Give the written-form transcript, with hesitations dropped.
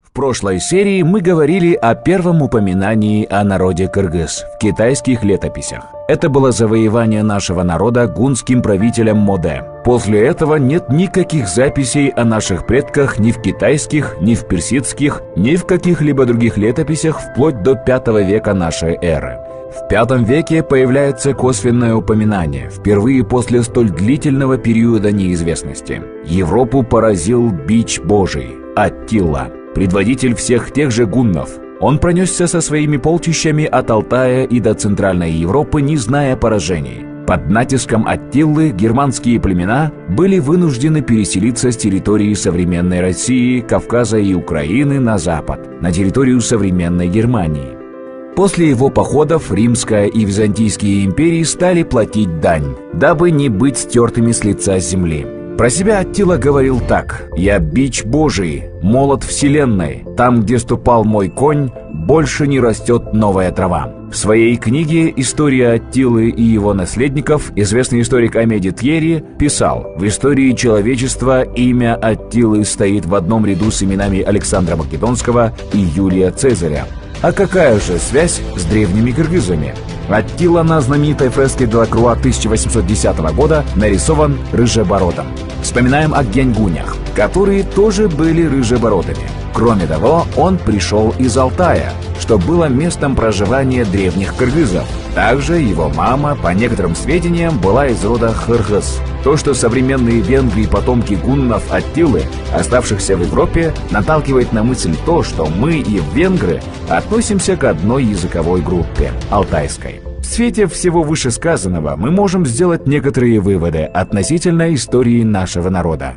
В прошлой серии мы говорили о первом упоминании о народе кыргыз в китайских летописях. Это было завоевание нашего народа гунским правителем Моде. После этого нет никаких записей о наших предках ни в китайских, ни в персидских, ни в каких-либо других летописях вплоть до V века нашей эры. В V веке появляется косвенное упоминание, впервые после столь длительного периода неизвестности. Европу поразил бич Божий – Аттила, предводитель всех тех же гуннов. Он пронесся со своими полчищами от Алтая и до Центральной Европы, не зная поражений. Под натиском Аттилы германские племена были вынуждены переселиться с территории современной России, Кавказа и Украины на запад, на территорию современной Германии. После его походов Римская и Византийские империи стали платить дань, дабы не быть стертыми с лица земли. Про себя Аттила говорил так: «Я бич Божий, молот вселенной. Там, где ступал мой конь, больше не растет новая трава». В своей книге «История Аттилы и его наследников» известный историк Амеди Тьерри писал: «В истории человечества имя Аттилы стоит в одном ряду с именами Александра Македонского и Юлия Цезаря». А какая же связь с древними кыргызами? Аттила на знаменитой фреске Делакруа 1810 года нарисован рыжебородым. Вспоминаем о гяньгунях, которые тоже были рыжебородыми. Кроме того, он пришел из Алтая, что было местом проживания древних кыргызов. Также его мама, по некоторым сведениям, была из рода Хыргыз. То, что современные венгры и потомки гуннов Аттилы, оставшихся в Европе, наталкивает на мысль то, что мы и венгры относимся к одной языковой группе – алтайской. В свете всего вышесказанного мы можем сделать некоторые выводы относительно истории нашего народа.